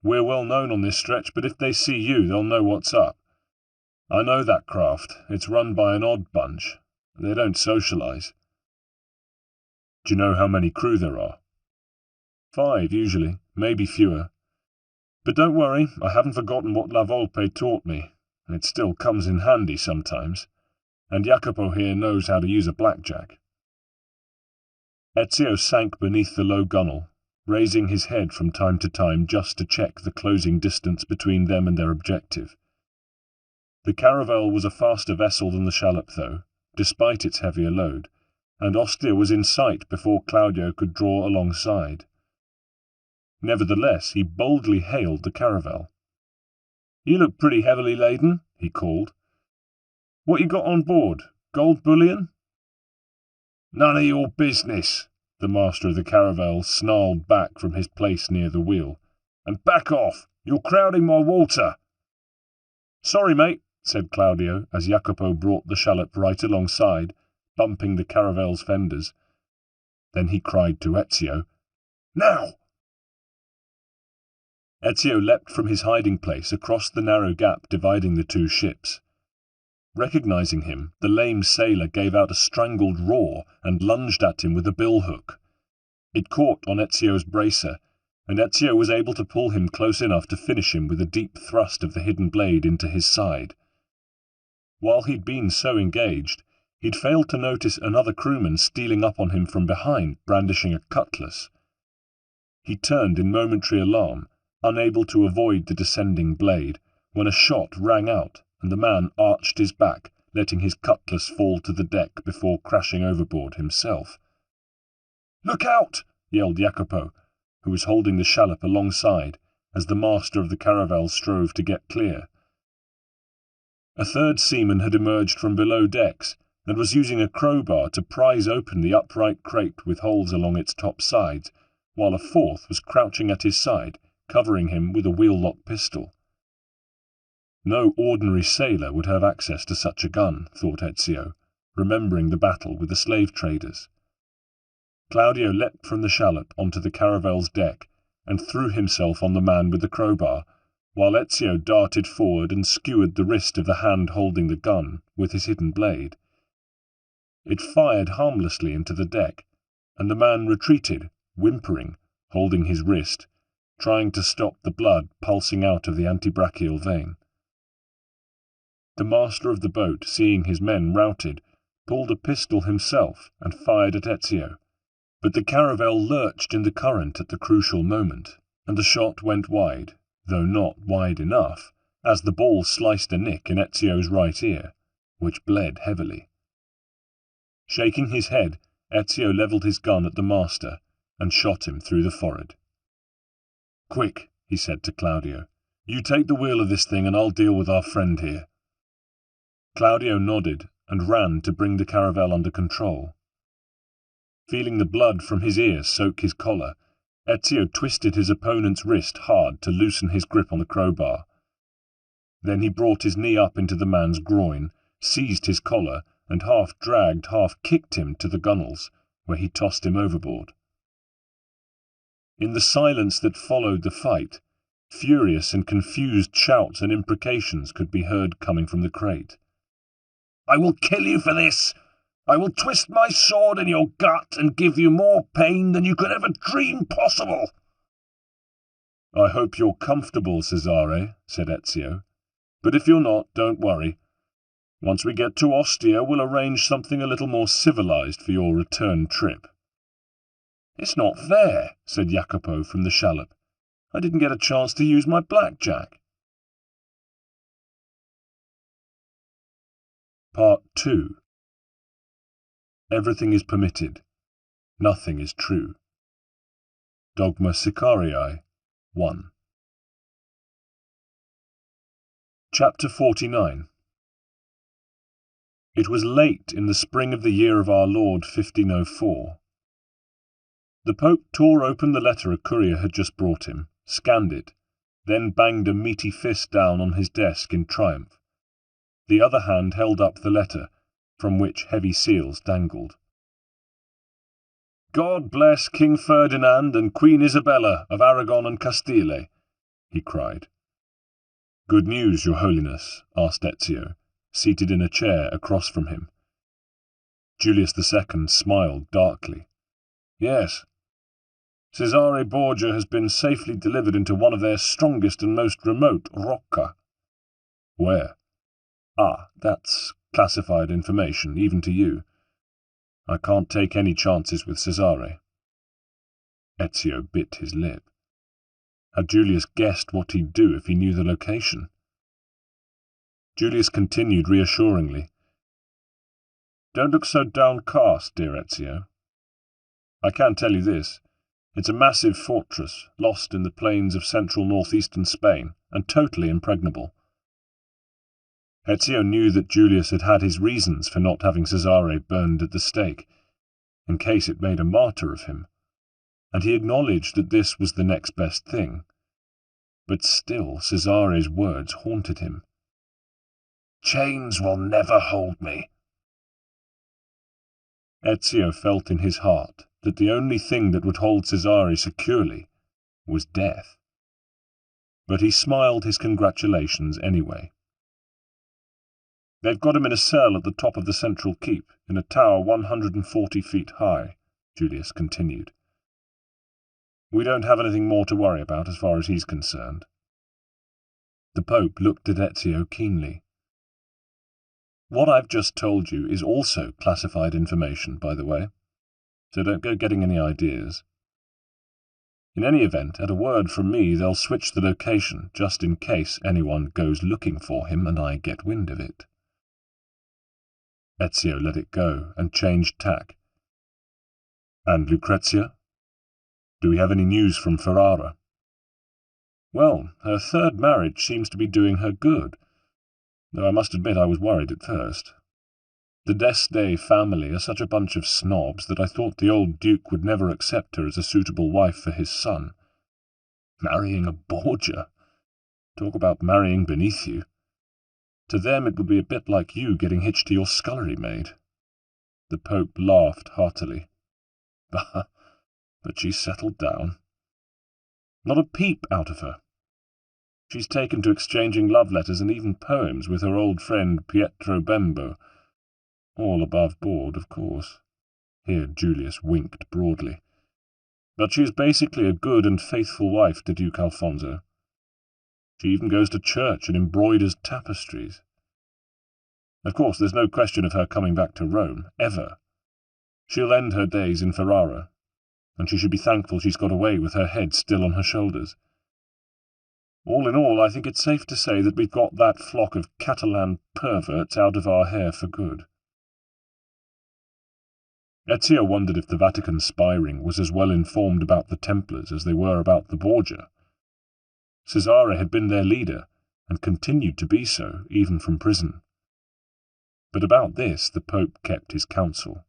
"We're well known on this stretch, but if they see you, they'll know what's up. I know that craft. It's run by an odd bunch. They don't socialize." "Do you know how many crew there are?" "5, usually, maybe fewer. But don't worry, I haven't forgotten what La Volpe taught me. It still comes in handy sometimes, and Jacopo here knows how to use a blackjack." Ezio sank beneath the low gunwale, raising his head from time to time just to check the closing distance between them and their objective. The caravel was a faster vessel than the shallop, though, despite its heavier load, and Ostia was in sight before Claudio could draw alongside. Nevertheless, he boldly hailed the caravel. "You look pretty heavily laden," he called. "What you got on board? Gold bullion?" "None of your business," the master of the caravel snarled back from his place near the wheel. "And back off! You're crowding my water." "Sorry, mate," said Claudio, as Jacopo brought the shallop right alongside, bumping the caravel's fenders. Then he cried to Ezio, "Now!" Ezio leapt from his hiding place across the narrow gap dividing the two ships. Recognizing him, the lame sailor gave out a strangled roar and lunged at him with a billhook. It caught on Ezio's bracer, and Ezio was able to pull him close enough to finish him with a deep thrust of the hidden blade into his side. While he'd been so engaged, he'd failed to notice another crewman stealing up on him from behind, brandishing a cutlass. He turned in momentary alarm, unable to avoid the descending blade, when a shot rang out, and the man arched his back, letting his cutlass fall to the deck before crashing overboard himself. "Look out!" yelled Jacopo, who was holding the shallop alongside, as the master of the caravel strove to get clear. A third seaman had emerged from below decks, and was using a crowbar to prise open the upright crate with holes along its top sides, while a fourth was crouching at his side, covering him with a wheel-lock pistol. No ordinary sailor would have access to such a gun, thought Ezio, remembering the battle with the slave traders. Claudio leapt from the shallop onto the caravel's deck, and threw himself on the man with the crowbar, while Ezio darted forward and skewered the wrist of the hand holding the gun with his hidden blade. It fired harmlessly into the deck, and the man retreated, whimpering, holding his wrist, trying to stop the blood pulsing out of the antebrachial vein. The master of the boat, seeing his men routed, pulled a pistol himself and fired at Ezio, but the caravel lurched in the current at the crucial moment, and the shot went wide, though not wide enough, as the ball sliced a nick in Ezio's right ear, which bled heavily. Shaking his head, Ezio levelled his gun at the master and shot him through the forehead. "Quick," he said to Claudio. "You take the wheel of this thing and I'll deal with our friend here." Claudio nodded and ran to bring the caravel under control. Feeling the blood from his ear soak his collar, Ezio twisted his opponent's wrist hard to loosen his grip on the crowbar. Then he brought his knee up into the man's groin, seized his collar, and half dragged, half kicked him to the gunwales, where he tossed him overboard. In the silence that followed the fight, furious and confused shouts and imprecations could be heard coming from the crate. "I will kill you for this! I will twist my sword in your gut and give you more pain than you could ever dream possible!" "I hope you're comfortable, Cesare," said Ezio. "But if you're not, don't worry. Once we get to Ostia, we'll arrange something a little more civilized for your return trip." "It's not fair," said Jacopo from the shallop. "I didn't get a chance to use my blackjack." Part 2. Everything is permitted. Nothing is true. Dogma Sicarii 1. Chapter 49. It was late in the spring of the year of our Lord 1504. The Pope tore open the letter a courier had just brought him, scanned it, then banged a meaty fist down on his desk in triumph. The other hand held up the letter, from which heavy seals dangled. "God bless King Ferdinand and Queen Isabella of Aragon and Castile," he cried. "Good news, Your Holiness?" asked Ezio, seated in a chair across from him. Julius II smiled darkly. "Yes. Cesare Borgia has been safely delivered into one of their strongest and most remote rocca." "Where?" "Ah, that's classified information, even to you. I can't take any chances with Cesare." Ezio bit his lip. Had Julius guessed what he'd do if he knew the location? Julius continued reassuringly. "Don't look so downcast, dear Ezio. I can tell you this. It's a massive fortress, lost in the plains of central northeastern Spain, and totally impregnable." Ezio knew that Julius had had his reasons for not having Cesare burned at the stake, in case it made a martyr of him, and he acknowledged that this was the next best thing. But still Cesare's words haunted him. "Chains will never hold me." Ezio felt in his heart that the only thing that would hold Cesare securely was death. But he smiled his congratulations anyway. "They've got him in a cell at the top of the central keep, in a tower 140 feet high," Julius continued. "We don't have anything more to worry about as far as he's concerned." The Pope looked at Ezio keenly. "What I've just told you is also classified information, by the way, so don't go getting any ideas. In any event, at a word from me, they'll switch the location just in case anyone goes looking for him and I get wind of it." Ezio let it go and changed tack. "And Lucrezia? Do we have any news from Ferrara?" "Well, her third marriage seems to be doing her good, though I must admit I was worried at first. The d'Este family are such a bunch of snobs that I thought the old Duke would never accept her as a suitable wife for his son. Marrying a Borgia! Talk about marrying beneath you. To them it would be a bit like you getting hitched to your scullery maid." The Pope laughed heartily. "But she settled down." Not a peep out of her. She's taken to exchanging love letters and even poems with her old friend Pietro Bembo. All above board, of course. Here Julius winked broadly. But she is basically a good and faithful wife to Duke Alfonso. She even goes to church and embroiders tapestries. Of course, there's no question of her coming back to Rome, ever. She'll end her days in Ferrara, and she should be thankful she's got away with her head still on her shoulders. All in all, I think it's safe to say that we've got that flock of Catalan perverts out of our hair for good. Ezio wondered if the Vatican spy ring was as well informed about the Templars as they were about the Borgia. Cesare had been their leader, and continued to be so, even from prison. But about this the Pope kept his counsel.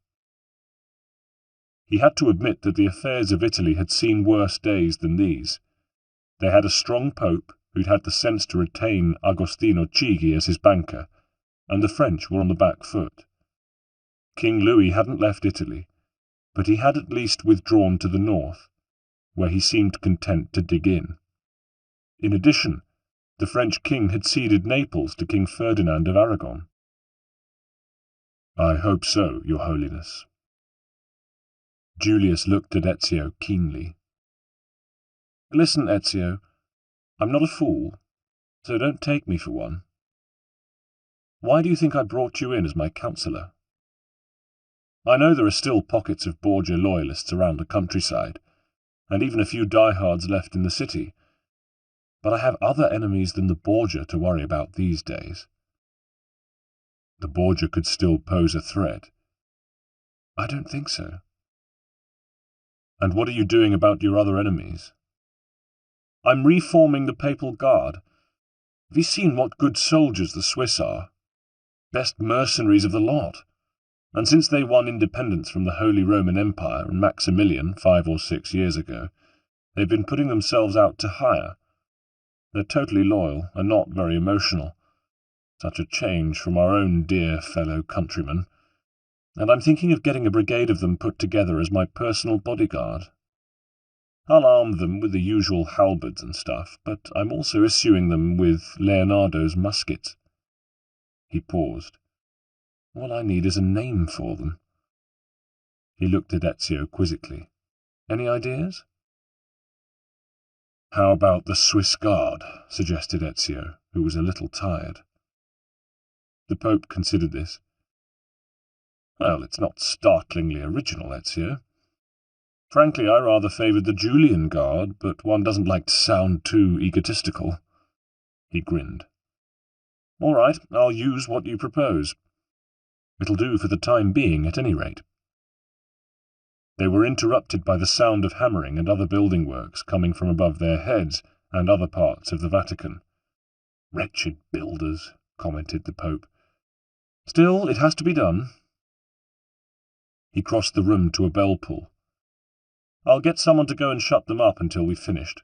He had to admit that the affairs of Italy had seen worse days than these. They had a strong pope who'd had the sense to retain Agostino Chigi as his banker, and the French were on the back foot. King Louis hadn't left Italy, but he had at least withdrawn to the north, where he seemed content to dig in. In addition, the French king had ceded Naples to King Ferdinand of Aragon. "I hope so, Your Holiness." Julius looked at Ezio keenly. "Listen, Ezio, I'm not a fool, so don't take me for one. Why do you think I brought you in as my counsellor? I know there are still pockets of Borgia loyalists around the countryside, and even a few diehards left in the city, but I have other enemies than the Borgia to worry about these days." "The Borgia could still pose a threat." "I don't think so." "And what are you doing about your other enemies?" "I'm reforming the Papal Guard. Have you seen what good soldiers the Swiss are? Best mercenaries of the lot. And since they won independence from the Holy Roman Empire and Maximilian 5 or 6 years ago, they've been putting themselves out to hire. They're totally loyal and not very emotional. Such a change from our own dear fellow countrymen. And I'm thinking of getting a brigade of them put together as my personal bodyguard. I'll arm them with the usual halberds and stuff, but I'm also issuing them with Leonardo's muskets." He paused. "All I need is a name for them." He looked at Ezio quizzically. "Any ideas?" "How about the Swiss Guard?" suggested Ezio, who was a little tired. The Pope considered this. "Well, it's not startlingly original, Ezio. Frankly, I rather favoured the Julian Guard, but one doesn't like to sound too egotistical." He grinned. "All right, I'll use what you propose. It'll do for the time being, at any rate." They were interrupted by the sound of hammering and other building works coming from above their heads and other parts of the Vatican. "Wretched builders," commented the Pope. "Still, it has to be done." He crossed the room to a bell pull. "I'll get someone to go and shut them up until we've finished.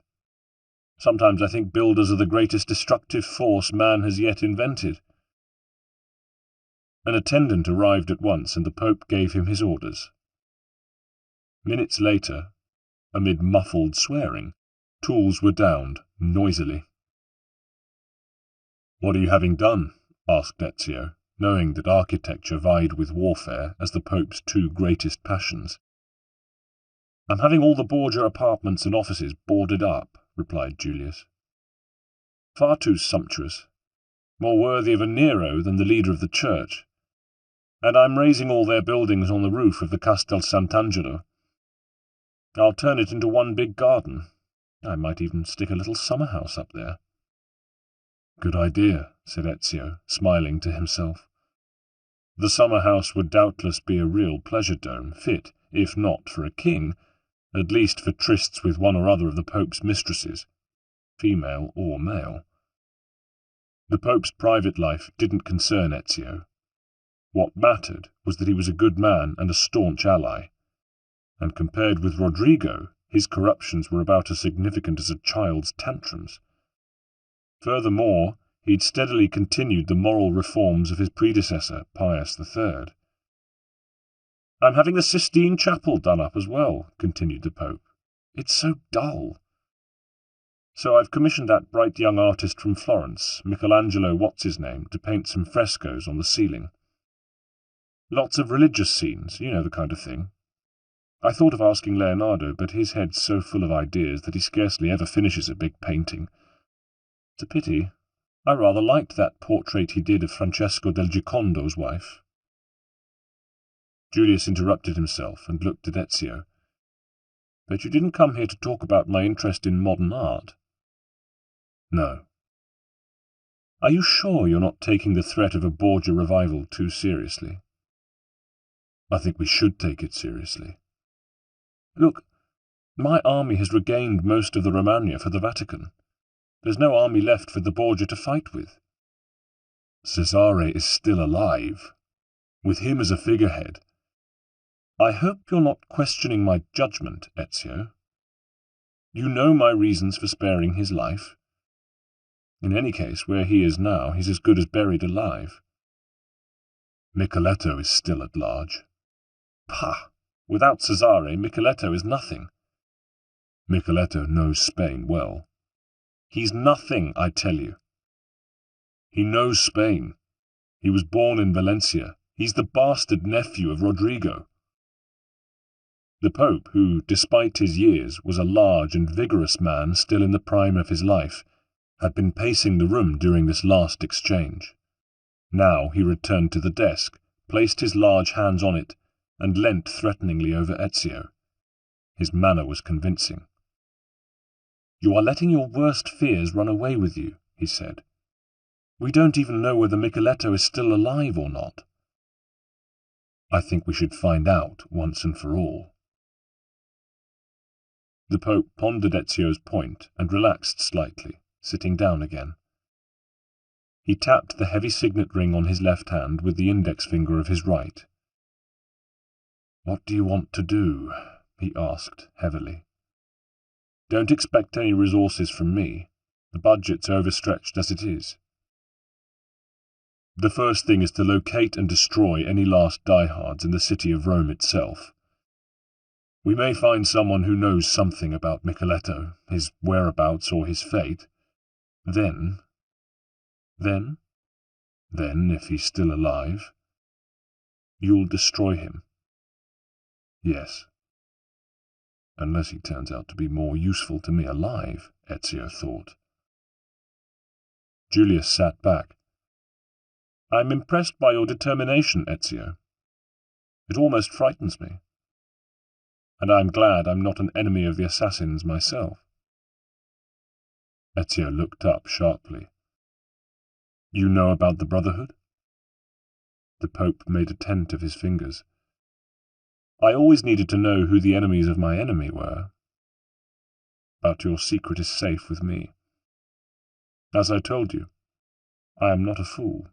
Sometimes I think builders are the greatest destructive force man has yet invented." An attendant arrived at once, and the Pope gave him his orders. Minutes later, amid muffled swearing, tools were downed noisily. "What are you having done?" asked Ezio, knowing that architecture vied with warfare as the Pope's two greatest passions. "I'm having all the Borgia apartments and offices boarded up," replied Julius. "Far too sumptuous, more worthy of a Nero than the leader of the church. And I'm raising all their buildings on the roof of the Castel Sant'Angelo. I'll turn it into one big garden. I might even stick a little summer house up there." "Good idea," said Ezio, smiling to himself. The summer house would doubtless be a real pleasure dome, fit, if not for a king, at least for trysts with one or other of the Pope's mistresses, female or male. The Pope's private life didn't concern Ezio. What mattered was that he was a good man and a staunch ally, and compared with Rodrigo, his corruptions were about as significant as a child's tantrums. Furthermore, he'd steadily continued the moral reforms of his predecessor, Pius III. "I'm having the Sistine Chapel done up as well," continued the Pope. "It's so dull. So I've commissioned that bright young artist from Florence, Michelangelo what's-his-name, to paint some frescoes on the ceiling. Lots of religious scenes, you know the kind of thing. I thought of asking Leonardo, but his head's so full of ideas that he scarcely ever finishes a big painting. It's a pity. I rather liked that portrait he did of Francesco del Giacondo's wife. Julius interrupted himself and looked at Ezio. But you didn't come here to talk about my interest in modern art. No. Are you sure you're not taking the threat of a Borgia revival too seriously? I think we should take it seriously. Look, my army has regained most of the Romagna for the Vatican. There's no army left for the Borgia to fight with. Cesare is still alive, with him as a figurehead. I hope you're not questioning my judgment, Ezio. You know my reasons for sparing his life. In any case, where he is now, he's as good as buried alive. Micheletto is still at large. Pah! Without Cesare, Micheletto is nothing. Micheletto knows Spain well. He's nothing, I tell you. He knows Spain. He was born in Valencia. He's the bastard nephew of Rodrigo. The Pope, who, despite his years, was a large and vigorous man still in the prime of his life, had been pacing the room during this last exchange. Now he returned to the desk, placed his large hands on it, and leant threateningly over Ezio. His manner was convincing. "You are letting your worst fears run away with you," he said. "We don't even know whether Micheletto is still alive or not." "I think we should find out once and for all." The Pope pondered Ezio's point and relaxed slightly, sitting down again. He tapped the heavy signet ring on his left hand with the index finger of his right. "What do you want to do?" he asked heavily. "Don't expect any resources from me. The budget's overstretched as it is. The first thing is to locate and destroy any last diehards in the city of Rome itself. We may find someone who knows something about Micheletto, his whereabouts or his fate. Then, if he's still alive, you'll destroy him. Yes. Unless he turns out to be more useful to me alive, Ezio thought. Julius sat back. I'm impressed by your determination, Ezio. It almost frightens me. And I'm glad I'm not an enemy of the assassins myself. Ezio looked up sharply. You know about the Brotherhood? The Pope made a tent of his fingers. I always needed to know who the enemies of my enemy were. But your secret is safe with me. As I told you, I am not a fool.